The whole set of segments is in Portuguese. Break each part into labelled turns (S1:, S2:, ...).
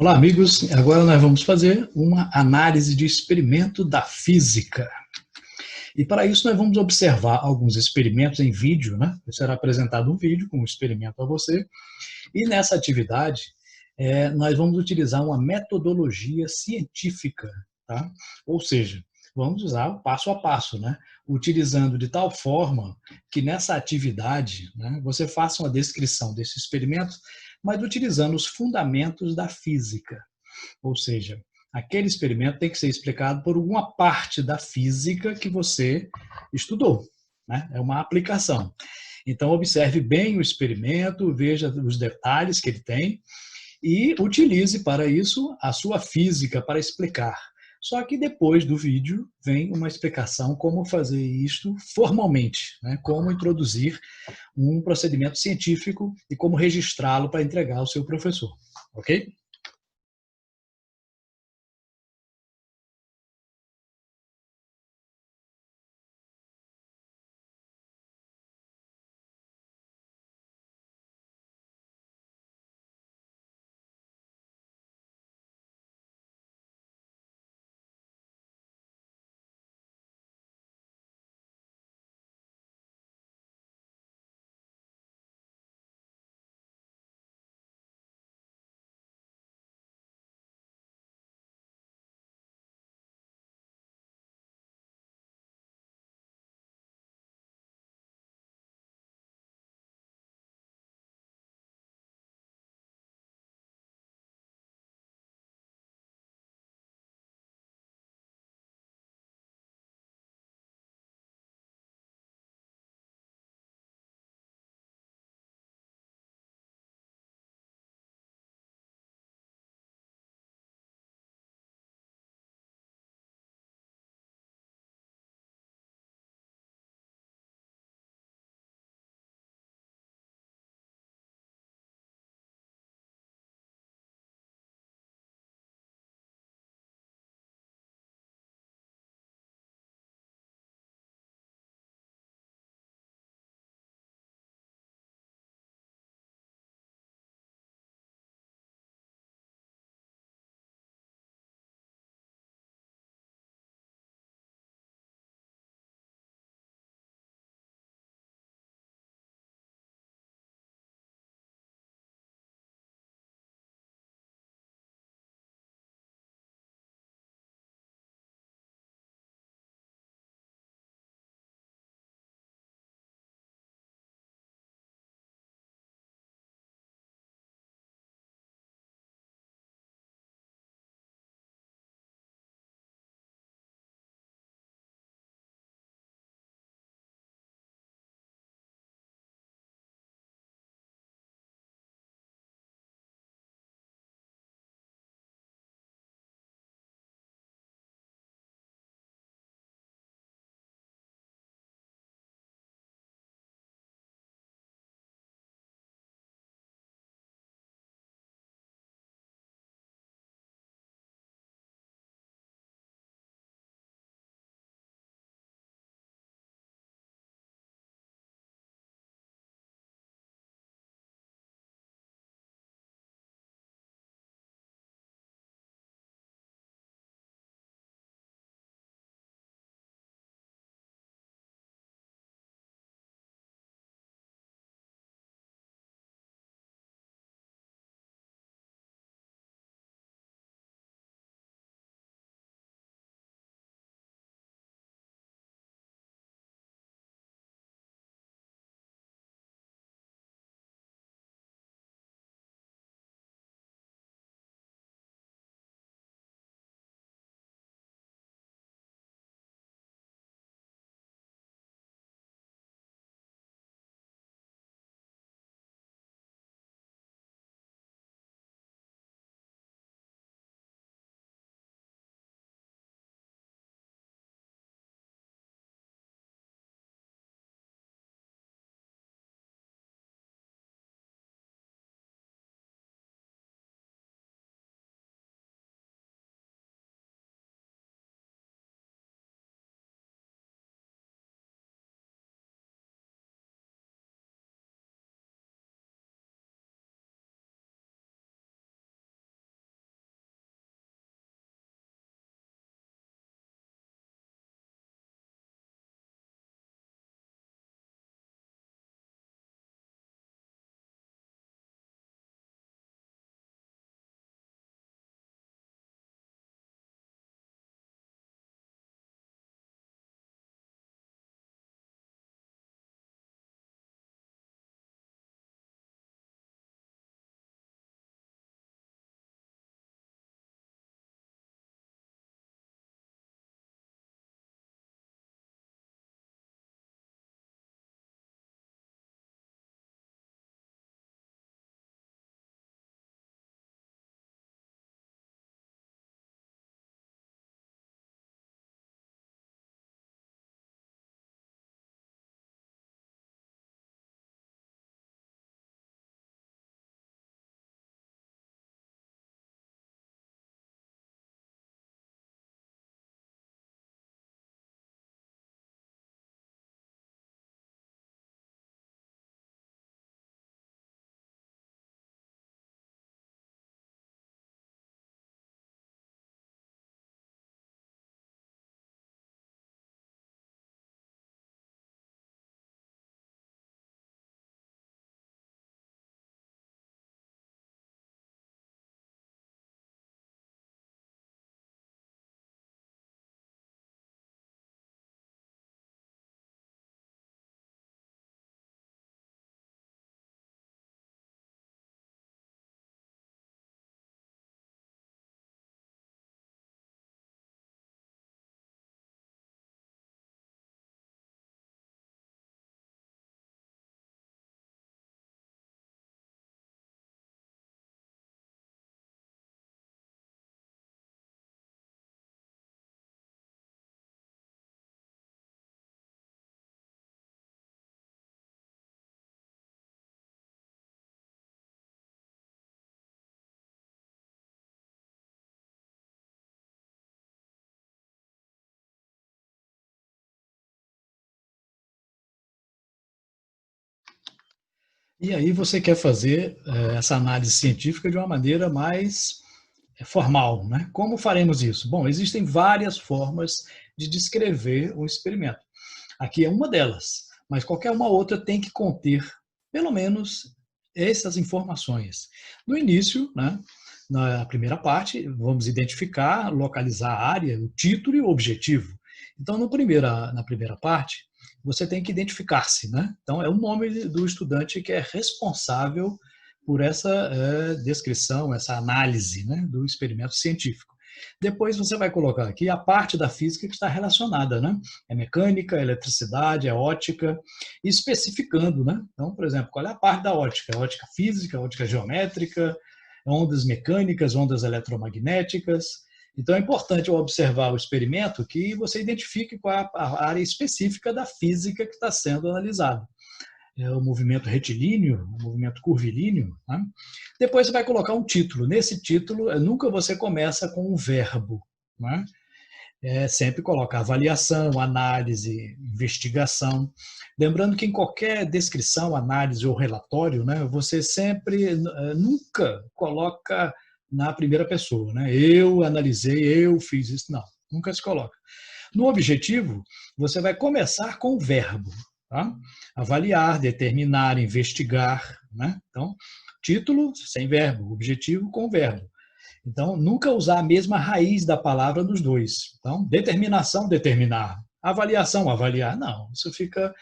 S1: Olá, amigos. Agora nós vamos fazer uma análise de experimento da física. E para isso nós vamos observar alguns experimentos em vídeo, né? Será apresentado um vídeo com um experimento a você. E nessa atividade, nós vamos utilizar uma metodologia científica, tá? Ou seja, vamos usar o passo a passo, né? Utilizando de tal forma que nessa atividade, né, você faça uma descrição desse experimento, mas utilizando os fundamentos da física. Ou seja, aquele experimento tem que ser explicado por alguma parte da física que você estudou, né? É uma aplicação. Então, observe bem o experimento, veja os detalhes que ele tem e utilize para isso a sua física para explicar. Só que depois do vídeo vem uma explicação como fazer isto formalmente, né? Como introduzir um procedimento científico e como registrá-lo para entregar ao seu professor, ok? E aí você quer fazer essa análise científica de uma maneira mais formal, né? Como faremos isso? Bom, existem várias formas de descrever um experimento. Aqui é uma delas, mas qualquer uma outra tem que conter, pelo menos, essas informações. No início, né, na primeira parte, vamos identificar, localizar a área, o título e o objetivo. Então, na primeira parte, você tem que identificar-se, né? Então, é o nome do estudante que é responsável por essa descrição, essa análise, né, do experimento científico. Depois você vai colocar aqui a parte da física que está relacionada, né? É mecânica, é eletricidade, é ótica, especificando, né? Então, por exemplo, qual é a parte da ótica? É ótica física, ótica geométrica, ondas mecânicas, ondas eletromagnéticas. Então, é importante ao observar o experimento que você identifique qual é a área específica da física que está sendo analisada. É o movimento retilíneo, o movimento curvilíneo. Né? Depois você vai colocar um título. Nesse título, nunca você começa com um verbo. Né? Sempre coloca avaliação, análise, investigação. Lembrando que em qualquer descrição, análise ou relatório, né, você sempre, nunca coloca na primeira pessoa. Né? Eu analisei, eu fiz isso. Não, nunca se coloca. No objetivo, você vai começar com o verbo. Tá? Avaliar, determinar, investigar. Né? Então, título sem verbo, objetivo com verbo. Então, nunca usar a mesma raiz da palavra nos dois. Então, determinação, determinar. Avaliação, avaliar. Não, isso fica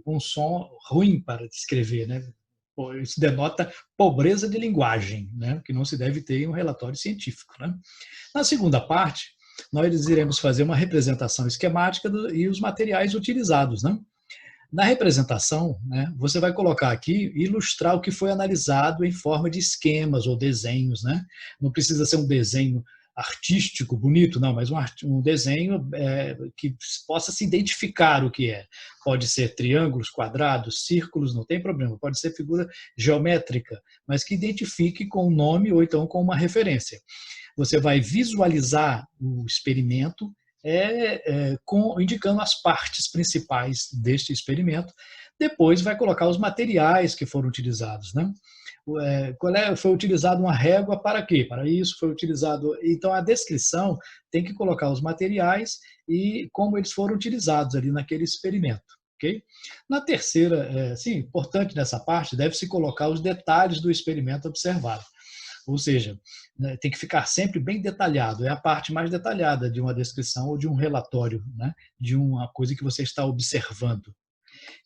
S1: um som ruim para descrever, né? Isso denota pobreza de linguagem, né? Que não se deve ter em um relatório científico. Né? Na segunda parte, nós iremos fazer uma representação esquemática e os materiais utilizados. Né? Na representação, né, você vai colocar aqui, ilustrar o que foi analisado em forma de esquemas ou desenhos. Né? Não precisa ser um desenho artístico, bonito, não, mas um desenho que possa se identificar o que é. Pode ser triângulos, quadrados, círculos, não tem problema. Pode ser figura geométrica, mas que identifique com o nome ou então com uma referência. Você vai visualizar o experimento indicando as partes principais deste experimento. Depois vai colocar os materiais que foram utilizados. Né? Foi utilizado uma régua para quê? Para isso foi utilizado. Então, a descrição tem que colocar os materiais e como eles foram utilizados ali naquele experimento. Okay? Na terceira, sim, importante nessa parte, deve-se colocar os detalhes do experimento observado. Ou seja, né, tem que ficar sempre bem detalhado. É a parte mais detalhada de uma descrição ou de um relatório, né, de uma coisa que você está observando.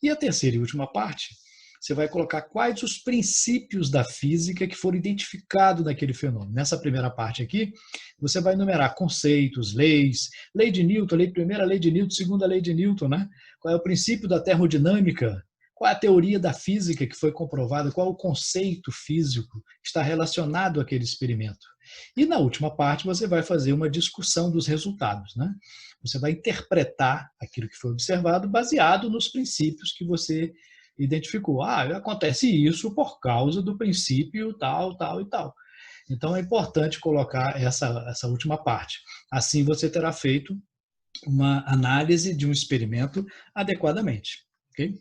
S1: E a terceira e última parte, você vai colocar quais os princípios da física que foram identificados naquele fenômeno. Nessa primeira parte aqui, você vai enumerar conceitos, leis, lei de Newton, primeira lei de Newton, segunda lei de Newton, né? Qual é o princípio da termodinâmica, qual é a teoria da física que foi comprovada, qual é o conceito físico que está relacionado àquele experimento. E na última parte você vai fazer uma discussão dos resultados. Né? Você vai interpretar aquilo que foi observado baseado nos princípios que você identificou. Acontece isso por causa do princípio tal, tal e tal. Então é importante colocar essa última parte. Assim você terá feito uma análise de um experimento adequadamente. Ok?